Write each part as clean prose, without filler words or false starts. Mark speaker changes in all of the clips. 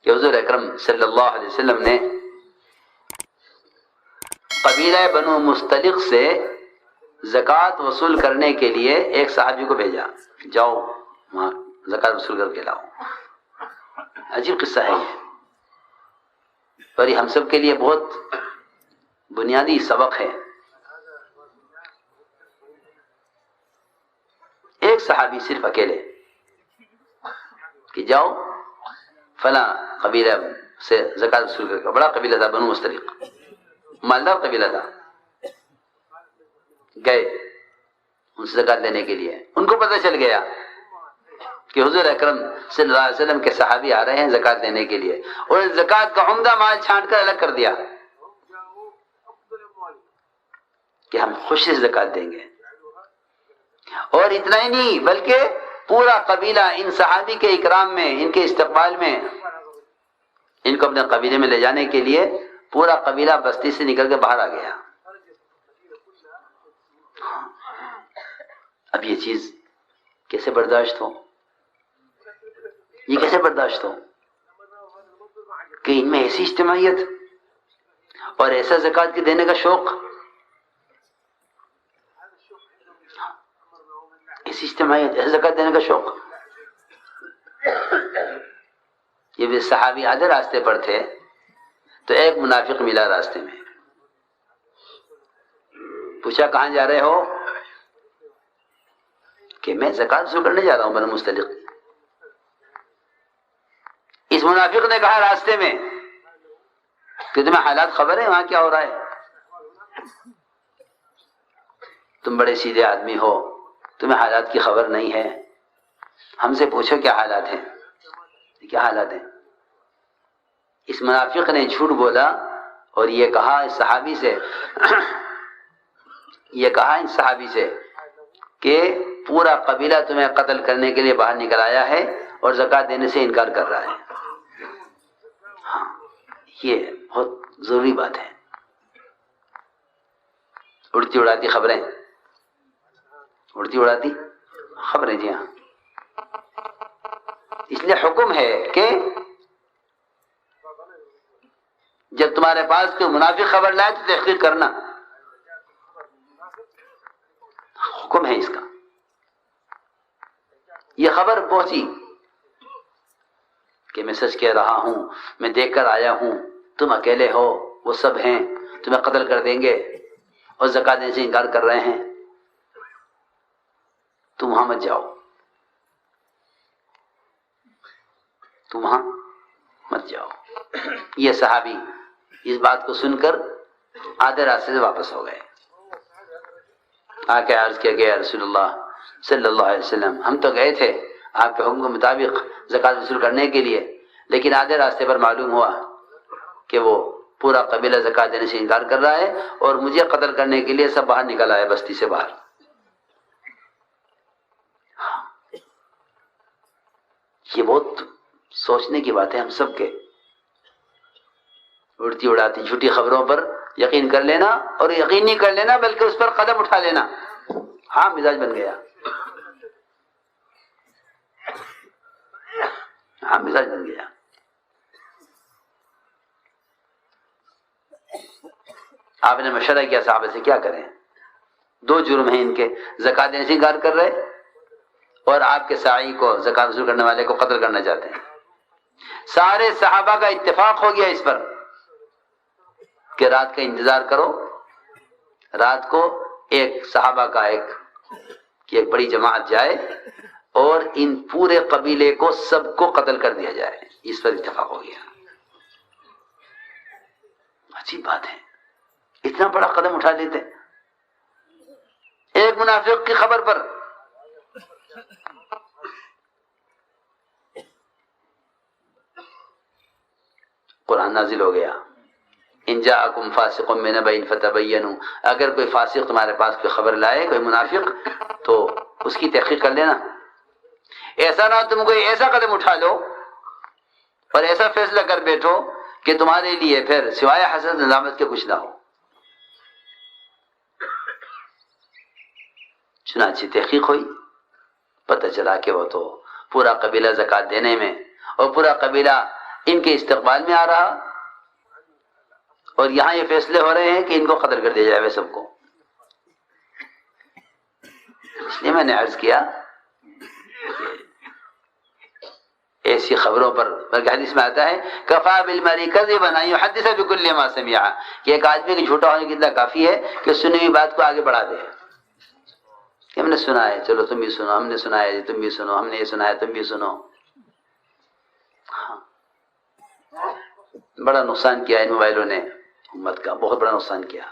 Speaker 1: کہ حضور اکرم صلی اللہ علیہ وسلم نے قبیلہ بنو مستلق سے زکوٰۃ وصول کرنے کے لیے ایک صحابی کو بھیجا، جاؤ وہاں زکوٰۃ وصول کر کے لاؤ۔ عجیب قصہ ہے یہ، پر یہ ہم سب کے لیے بہت بنیادی سبق ہے۔ ایک صحابی صرف اکیلے کہ جاؤ فلاں قبیلہ سے زکوٰۃ وصول کر کے، بڑا قبیلہ تھا بنو مستلق، مالدار قبیلہ تھا، گئے ان سے زکوٰۃ لینے کے لیے۔ ان کو پتہ چل گیا کہ حضور اکرم صلی اللہ علیہ وسلم کے صحابی آ رہے ہیں زکوٰۃ لینے کے لیے، اور زکوٰۃ کا عمدہ مال چھانٹ کر الگ کر دیا کہ ہم خوشی سے زکوٰۃ دیں گے۔ اور اتنا ہی نہیں بلکہ پورا قبیلہ ان صحابی کے اکرام میں، ان کے استقبال میں، ان کو اپنے قبیلے میں لے جانے کے لیے پورا قبیلہ بستی سے نکل کے باہر آ گیا۔ اب یہ چیز کیسے برداشت ہو، یہ کیسے برداشت ہو کہ ان میں ایسی اجتماعیت اور ایسا زکوٰۃ کے دینے کا شوق، ایسی اجتماعیت، ایسا زکوٰۃ دینے کا شوق۔ یہ بھی صحابی آدھے راستے پر تھے تو ایک منافق ملا راستے میں، پوچھا کہاں جا رہے ہو؟ کہ میں زکوٰۃ وصول کرنے جا رہا ہوں بنو مستلق۔ اس منافق نے کہا راستے میں کہ تمہیں حالات خبر ہے وہاں کیا ہو رہا ہے؟ تم بڑے سیدھے آدمی ہو، تمہیں حالات کی خبر نہیں ہے، ہم سے پوچھو کیا حالات ہیں، کیا حالات ہیں۔ اس منافق نے جھوٹ بولا اور یہ کہا اس صحابی سے کہ پورا قبیلہ تمہیں قتل کرنے کے لیے باہر نکل آیا ہے اور زکوٰۃ دینے سے انکار کر رہا ہے۔ ہاں یہ بہت ضروری بات ہے۔ اڑتی اڑاتی خبریں، اڑتی اڑاتی خبریں، جی ہاں۔ اس لیے حکم ہے کہ جب تمہارے پاس کوئی منافق خبر لائے تو تحقیق کرنا، حکم ہے اس کا۔ یہ خبر پہنچی کہ میں سچ کہہ رہا ہوں، میں دیکھ کر آیا ہوں، تم اکیلے ہو، وہ سب ہیں، تمہیں قتل کر دیں گے اور زکوٰۃ دینے سے انکار کر رہے ہیں، تم وہاں مت جاؤ، تم وہاں مت جاؤ۔ یہ صحابی اس بات کو سن کر آدھے راستے سے واپس ہو گئے، آ کے عرض کیا گیا رسول اللہ صلی اللہ علیہ وسلم، ہم تو گئے تھے آپ کے حکم کے مطابق زکوٰۃ وصول کرنے کے لیے، لیکن آدھے راستے پر معلوم ہوا کہ وہ پورا قبیلہ زکوٰۃ دینے سے انکار کر رہا ہے اور مجھے قتل کرنے کے لیے سب باہر نکل آئے بستی سے باہر۔ یہ بہت سوچنے کی بات ہے ہم سب کے۔ اڑتی اڑاتی جھوٹی خبروں پر یقین کر لینا، اور یقین نہیں کر لینا بلکہ اس پر قدم اٹھا لینا، ہاں مزاج بن گیا، ہاں مزاج بن گیا۔ آپ نے مشورہ کیا صحابہ سے کیا کریں، دو جرم ہیں ان کے، زکوٰۃ دینے سے انکار کر رہے اور آپ کے ساعی کو، زکوٰۃ وصول کرنے والے کو قتل کرنا چاہتے ہیں۔ سارے صحابہ کا اتفاق ہو گیا اس پر کہ رات کا انتظار کرو، رات کو ایک صحابہ کا ایک بڑی جماعت جائے اور ان پورے قبیلے کو سب کو قتل کر دیا جائے، اس پر اتفاق ہو گیا۔ عجیب بات ہے، اتنا بڑا قدم اٹھا لیتے ایک منافق کی خبر پر۔ قرآن نازل ہو گیا، ان جاءکم فاسق بنبأ فتبینوا، اگر کوئی فاسق تمہارے پاس کوئی خبر لائے، کوئی منافق، تو اس کی تحقیق کر لینا۔ ایسا نہ تم کوئی ایسا قدم اٹھا لو اور ایسا فیصلہ کر بیٹھو کہ تمہارے لیے پھر سوائے حسرت ندامت کے کچھ نہ ہو۔ چنانچہ تحقیق ہوئی، پتہ چلا کہ وہ تو پورا قبیلہ زکوٰۃ دینے میں اور پورا قبیلہ ان کے استقبال میں آ رہا، اور یہاں یہ فیصلے ہو رہے ہیں کہ ان کو قتل کر دیا جائے سب کو. اس لیے میں نے عرض کیا ایسی خبروں پر، بلکہ حدیث میں آتا ہے کفا بالمری کذبا ان یحدث بکل ما سمع، کہ ایک آدمی کے جھوٹا ہونے کی اتنا کافی ہے کہ سنی ہوئی بات کو آگے بڑھا دے کہ ہم نے سنا ہے، چلو تم بھی سنو، ہم نے سنا ہے تم بھی سنو، ہم نے یہ سنا ہے تم بھی سنو. ہاں، بڑا نقصان کیا ان موبائلوں نے امت کا، بہت بڑا نقصان کیا،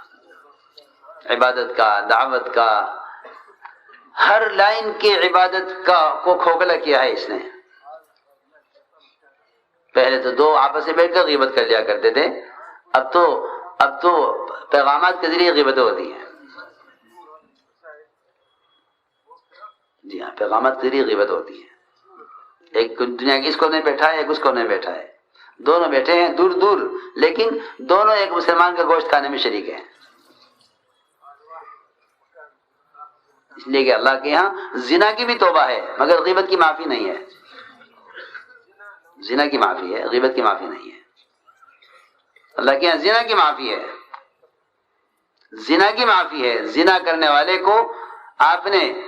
Speaker 1: عبادت کا، دعوت کا، ہر لائن کی عبادت کا کو کھوکھلا کیا ہے اس نے. پہلے تو دو آپس میں بیٹھ کر غیبت کر لیا کرتے تھے، اب تو پیغامات کے ذریعے غیبتیں ہوتی ہیں. جی ہاں، پیغامات کے ذریعے غیبت ہوتی ہے. ایک دنیا کے اس کونے میں بیٹھا ہے، ایک اس کونے میں بیٹھا ہے، دونوں بیٹھے ہیں دور دور، لیکن دونوں ایک مسلمان کا گوشت کھانے میں شریک ہیں. اس لیے کہ اللہ کے یہاں زنا کی بھی توبہ ہے مگر غیبت کی معافی نہیں ہے. زنا کی معافی ہے، غیبت کی معافی نہیں ہے. اللہ کے یہاں زنا کی معافی ہے، زنا کی معافی ہے. زنا کرنے والے کو آپ نے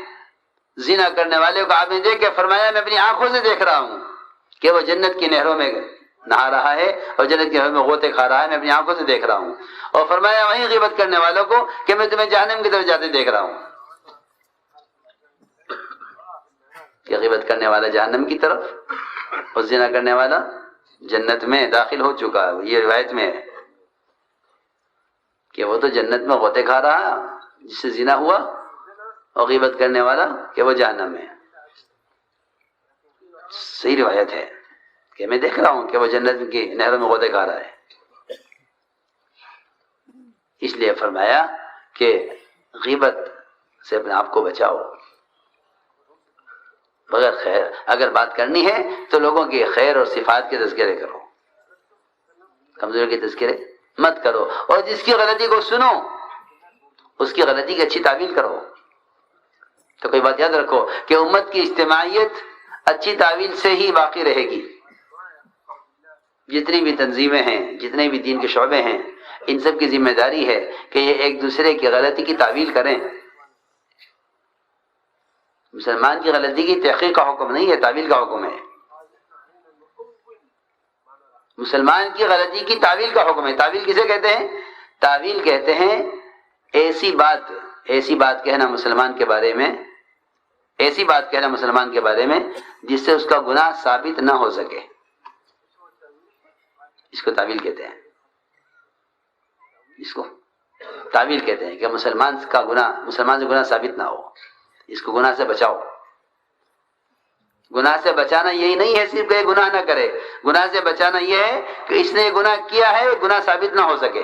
Speaker 1: دیکھ کے فرمایا میں اپنی آنکھوں سے دیکھ رہا ہوں کہ وہ جنت کی نہروں میں نہا رہا ہے اور جنت کی نہروں میں غوطے کھا رہا ہے، میں اپنی آنکھوں سے دیکھ رہا ہوں. اور فرمایا وہیں غیبت کرنے والوں کو کہ میں تمہیں جہنم کی طرف جاتے دیکھ رہا ہوں، کہ غیبت کرنے والا جہنم کی طرف اور زنا کرنے والا جنت میں داخل ہو چکا ہے. یہ روایت میں ہے کہ وہ تو جنت میں غوطے کھا رہا جس سے زنا ہوا، اور غیبت کرنے والا کہ وہ جہنم میں. صحیح روایت ہے کہ میں دیکھ رہا ہوں کہ وہ جنت کی نہروں میں غوطے کھا رہا ہے. اس لیے فرمایا کہ غیبت سے اپنے آپ کو بچاؤ. بغیر خیر اگر بات کرنی ہے تو لوگوں کی خیر اور صفات کے تذکرے کرو، کمزور کے تذکرے مت کرو. اور جس کی غلطی کو سنو اس کی غلطی کی اچھی تعویل کرو. تو کوئی بات یاد رکھو کہ امت کی اجتماعیت اچھی تعویل سے ہی باقی رہے گی. جتنی بھی تنظیمیں ہیں، جتنے بھی دین کے شعبے ہیں، ان سب کی ذمہ داری ہے کہ یہ ایک دوسرے کی غلطی کی تعویل کریں. مسلمان کی غلطی کی تحقیق کا حکم نہیں ہے، تعویل کا حکم ہے. مسلمان کی غلطی کی تعویل کا حکم ہے. تعویل کسے کہتے ہیں؟ تعویل کہتے ہیں ایسی بات کہنا مسلمان کے بارے میں، ایسی بات کہنا مسلمان کے بارے میں جس سے اس کا گناہ ثابت نہ ہو سکے، اس کو تعویل کہتے ہیں. اس کو تعویل کہتے ہیں کہ مسلمان سے گناہ ثابت نہ ہو، اس کو گناہ سے بچاؤ. گناہ سے بچانا یہی نہیں ہے صرف کہ گناہ نہ کرے، گناہ سے بچانا یہ ہے کہ اس نے یہ گناہ کیا ہے، گناہ ثابت نہ ہو سکے.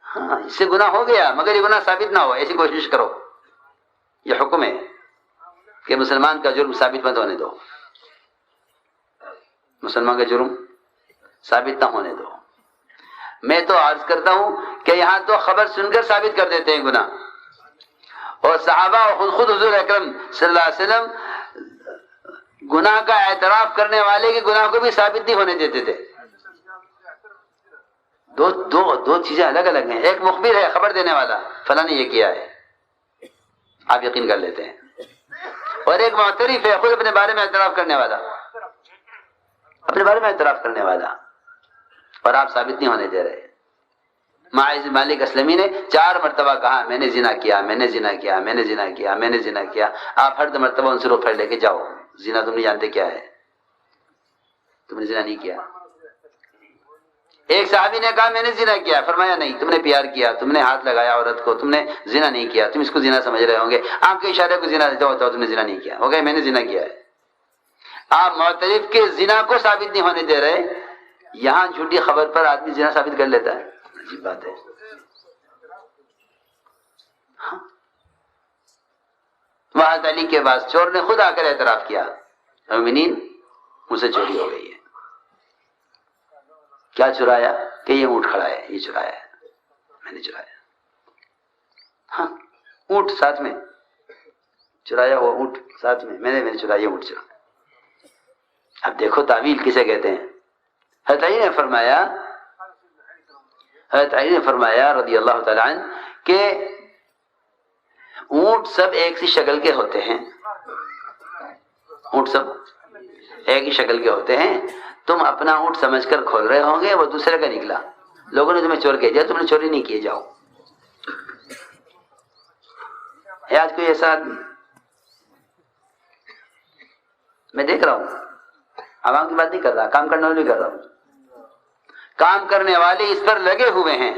Speaker 1: ہاں، اس سے گناہ ہو گیا مگر یہ گناہ ثابت نہ ہو، ایسی کوشش کرو. یہ حکم ہے کہ مسلمان کا جرم ثابت مت ہونے دو، مسلمان کا جرم ثابت نہ ہونے دو. میں تو عرض کرتا ہوں کہ یہاں تو خبر سن کر ثابت کر دیتے ہیں گناہ، اور صحابہ اور خود حضور اکرم صلی اللہ علیہ وسلم گناہ کا اعتراف کرنے والے کے گناہ کو بھی ثابت نہیں ہونے دیتے تھے. دو چیزیں الگ الگ ہیں. ایک مخبر ہے، خبر دینے والا، فلاں نے یہ کیا ہے، آپ یقین کر لیتے ہیں. اور ایک معترف ہے، خود اپنے بارے میں اعتراف کرنے والا، اپنے بارے میں اعتراف کرنے والا، اور آپ ثابت نہیں ہونے دے رہے. معاذ مالک اسلمی نے 4 مرتبہ کہا میں نے زنا کیا، میں نے زنا کیا، میں نے زنا کیا، میں نے زنا کیا. آپ ہر مرتبہ ان سے روک پھڑ لے کے جاؤ، زنا تم نہیں جانتے کیا ہے، تم نے زنا نہیں کیا. ایک صحابی نے کہا میں نے زنا کیا، فرمایا نہیں، تم نے پیار کیا، تم نے ہاتھ لگایا عورت کو، تم نے زنا نہیں کیا، تم اس کو زنا سمجھ رہے ہوں گے، آپ کے اشارے کو زنا دیتا ہوتا، تم نے زنا نہیں کیا، ہو گئے میں نے زنا کیا ہے. آپ معترف کے زنا کو ثابت نہیں ہونے دے رہے، یہاں جھوٹی خبر پر آدمی زنا ثابت کر لیتا ہے. عجیب بات ہے. وہاں علی کے بعد چور نے خود آ کر اعتراف کیا، مومنین مجھ سے چوری ہو گئی ہے. کیا چرایا؟ کہ یہ اونٹ کھڑا ہے، یہ چرایا ہے، میں نے چرایا. ہاں، اونٹ ساتھ میں چرایا، وہ اونٹ ساتھ میں، میں نے چرایا، اونٹ چرایا. اب دیکھو تعویل کسے کہتے ہیں. حضرت علی نے فرمایا رضی اللہ تعالیٰ عنہ کہ اونٹ سب ایک سی شکل کے ہوتے ہیں. اونٹ سب ایک ہی شکل کے ہوتے ہیں. تم اپنا اونٹ سمجھ کر کھول رہے ہوں گے، وہ دوسرے کا نکلا. لوگوں نے تمہیں چور کہہ دیا، تم نے چوری نہیں کیے. جاؤ. ہے آج کوئی ایسا آدمی؟ میں دیکھ رہا ہوں، عوام کی بات نہیں کر رہا، کام کرنے والے بھی کر رہا ہوں. کام کرنے والے اس پر لگے ہوئے ہیں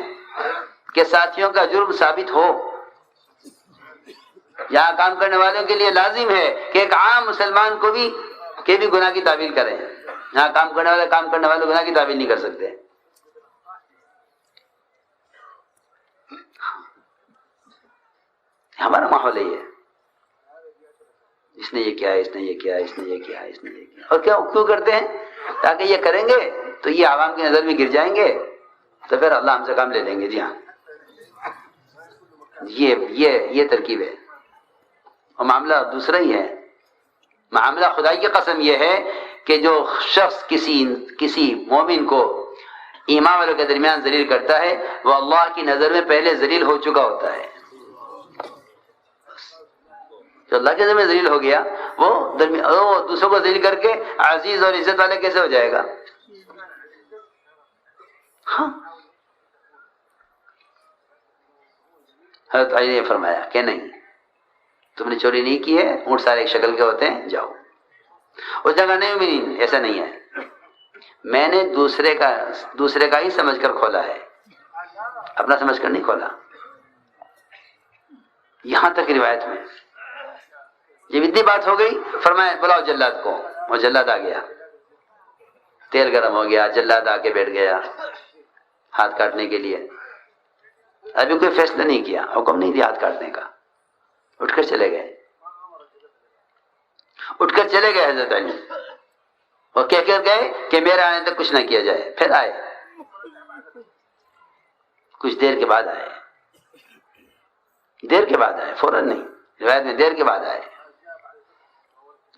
Speaker 1: کہ ساتھیوں کا جرم ثابت ہو. یہاں کام کرنے والوں کے لیے لازم ہے کہ ایک عام مسلمان کو بھی گناہ کی تعویل کریں. یہاں کام کرنے والے گناہ کی تعویل نہیں کر سکتے. ہمارا ماحول یہی ہے، اس نے یہ کیا، اس نے یہ کیا، اس نے یہ کیا، اس نے یہ کیا. اور کیوں کرتے ہیں؟ تاکہ یہ کریں گے تو یہ عوام کی نظر میں گر جائیں گے، تو پھر اللہ ہم سے کام لے لیں گے. جی ہاں، یہ ترکیب ہے. اور معاملہ دوسرا ہی ہے. معاملہ خدائی کی قسم یہ ہے کہ جو شخص کسی مومن کو ایمان والوں کے درمیان ذلیل کرتا ہے، وہ اللہ کی نظر میں پہلے ذلیل ہو چکا ہوتا ہے. جو اللہ کے نظر میں ذلیل ہو گیا، وہ دوسروں کو ذلیل کر کے عزیز اور عزت والے کیسے ہو جائے گا؟ ہاں. حضرت علی نے فرمایا کہ نہیں، تم نے چوری نہیں کی ہے، اونٹ سارے ایک شکل کے ہوتے ہیں، جاؤ. اس جگہ نہیں، ایسا نہیں ہے، میں نے دوسرے کا ہی سمجھ کر کھولا ہے، اپنا سمجھ کر نہیں کھولا. یہاں تک روایت میں جب اتنی بات ہو گئی، فرمایا بلاؤ جلاد کو. وہ جلاد آ گیا، تیل گرم ہو گیا، جلاد آ کے بیٹھ گیا ہاتھ کاٹنے کے لیے. ابھی کوئی فیصلہ نہیں کیا، حکم نہیں دیا ہاتھ کاٹنے کا. اٹھ کر چلے گئے حضرت علی. اور کہہ کر گئے کہ میرے آنے تک کچھ نہ کیا جائے. پھر آئے، کچھ دیر کے بعد آئے، فوراً نہیں، روایت میں دیر کے بعد آئے.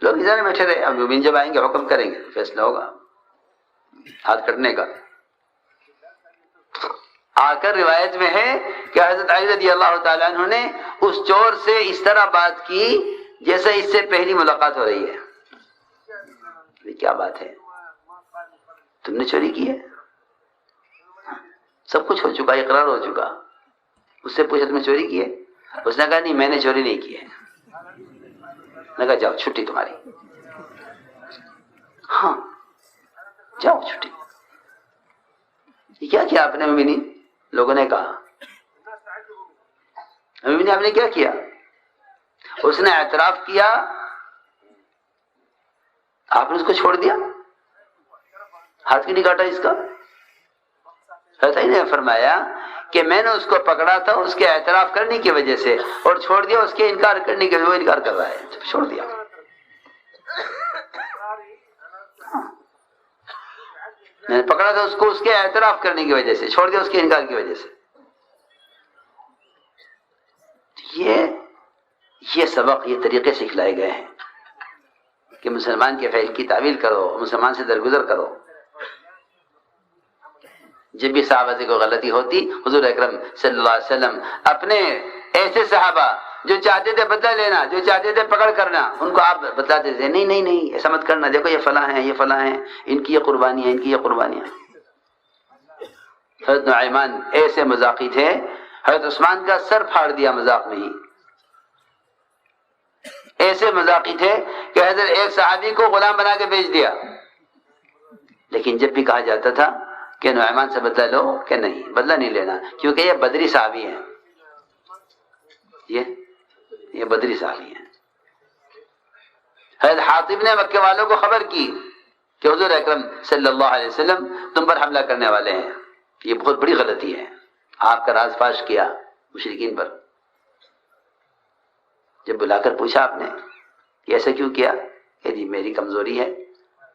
Speaker 1: لوگ ادھر بیٹھے رہے. اب جب آئیں گے حکم کریں گے، فیصلہ ہوگا ہاتھ کٹنے کا. آ کر روایت میں ہے کہ حضرت علی رضی اللہ تعالیٰ عنہ نے اس چور سے اس طرح بات کی جیسے اس سے پہلی ملاقات ہو رہی ہے. یہ کیا بات ہے؟ تم نے چوری کی ہے؟ سب کچھ ہو چکا، اقرار ہو چکا. اس سے پوچھا تم نے چوری کی ہے؟ اس نے کہا نہیں، میں نے چوری نہیں کی ہے. نے کہا جاؤ، چھٹی تمہاری. ہاں جاؤ، چھٹی. یہ کیا آپ نے مومنین؟ لوگوں نے کہا مومنین آپ نے کیا کیا؟ اس نے اعتراف کیا، آپ نے اس کو چھوڑ دیا، ہاتھ کیوں نہیں کاٹا اس کا؟ حضرت علی نے فرمایا کہ میں نے اس کو پکڑا تھا اس کے اعتراف کرنے کی وجہ سے، اور چھوڑ دیا اس کے انکار کرنے کے وجہ سے. وہ انکار کر رہا ہے، چھوڑ دیا. میں نے پکڑا تھا اس کو اس کے اعتراف کرنے کی وجہ سے، چھوڑ دیا اس کے انکار کی وجہ سے. یہ سبق، یہ طریقے سکھلائے گئے ہیں کہ مسلمان کے فعل کی تعویل کرو، مسلمان سے درگزر کرو. جب بھی صحابہ سے کوئی غلطی ہوتی، حضور اکرم صلی اللہ علیہ وسلم اپنے ایسے صحابہ جو چاہتے تھے بدلہ لینا، جو چاہتے تھے پکڑ کرنا، ان کو آپ بتلاتے تھے نہیں ایسا مت کرنا، دیکھو یہ فلاں ہیں، یہ فلاں ہیں، ان کی یہ قربانی ہے، ان کی یہ قربانیاں. حضرت نعیمان ایسے مذاقی تھے، حضرت عثمان کا سر پھاڑ دیا مذاق میں ہی. ایسے مذاقی تھے کہ حضرت ایک صحابی کو غلام بنا کے بیچ دیا. لیکن جب بھی کہا جاتا تھا کہ نعیمان سے بدلہ لو، کہ نہیں، بدلہ نہیں لینا، کیونکہ یہ بدری صحابی ہیں، یہ بدری صحابی ہیں. حضرت حاطب نے مکے والوں کو خبر کی کہ حضور اکرم صلی اللہ علیہ وسلم تم پر حملہ کرنے والے ہیں. یہ بہت بڑی غلطی ہے. آپ کا راز فاش کیا مشرکین پر. جب بلا کر پوچھا آپ نے کہ ایسا کیوں کیا، کہ جی میری کمزوری ہے،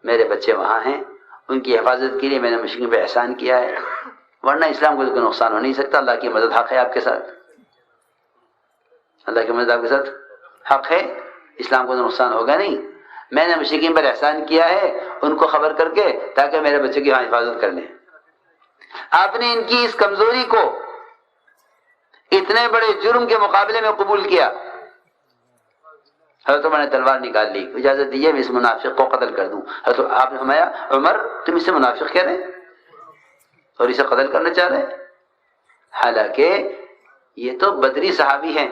Speaker 1: میرے بچے وہاں ہیں، ان کی حفاظت کے لیے میں نے مشرکین پہ احسان کیا ہے، ورنہ اسلام کو کوئی نقصان ہو نہیں سکتا. اللہ کی مدد حق ہے آپ کے ساتھ، اللہ کی مدد آپ کے ساتھ حق ہے، اسلام کو نقصان ہوگا نہیں. میں نے مشرکین پر احسان کیا ہے ان کو خبر کر کے تاکہ میرے بچوں کی حفاظت کر لیں. آپ نے ان کی اس کمزوری کو اتنے بڑے جرم کے مقابلے میں قبول کیا. حضرت عمر نے تلوار نکال لی, اجازت دیجیے میں اس منافق کو قتل کر دوں. حضرت آپ نے فرمایا عمر تم اسے منافق کہہ رہے ہیں اور اسے قتل کرنا چاہ رہے ہیں, حالانکہ یہ تو بدری صحابی ہیں,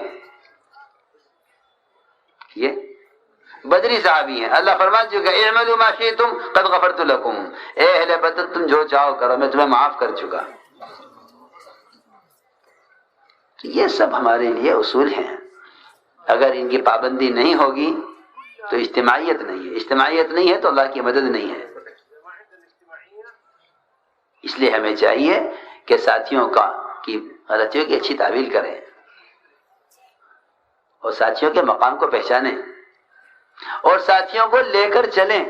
Speaker 1: یہ بدری صحابی ہیں. اللہ فرما چکا اعملوا ما شئتم قد غفرت لكم, اے اہل بدر تم جو چاہو کرو میں تمہیں معاف کر چکا. یہ سب ہمارے لیے اصول ہیں, اگر ان کی پابندی نہیں ہوگی تو اجتماعیت نہیں ہے, اجتماعیت نہیں ہے تو اللہ کی مدد نہیں ہے. اس لیے ہمیں چاہیے کہ ساتھیوں کی غلطیوں کی اچھی تعویل کریں اور ساتھیوں کے مقام کو پہچانیں اور ساتھیوں کو لے کر چلیں.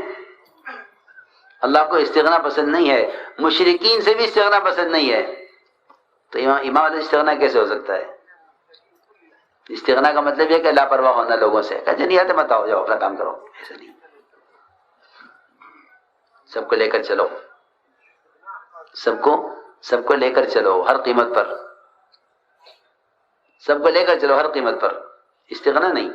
Speaker 1: اللہ کو استغنا پسند نہیں ہے, مشرکین سے بھی استغنا پسند نہیں ہے, تو امام علیہ استغنا کیسے ہو سکتا ہے؟ استغنا کا مطلب یہ کہ لاپرواہ ہونا لوگوں سے, کہتے نہیں آتے مت آؤ جاؤ اپنا کام کرو, ایسا نہیں. سب کو لے کر چلو, سب کو لے کر چلو ہر قیمت پر, سب کو لے کر چلو ہر قیمت پر, استغنا نہیں.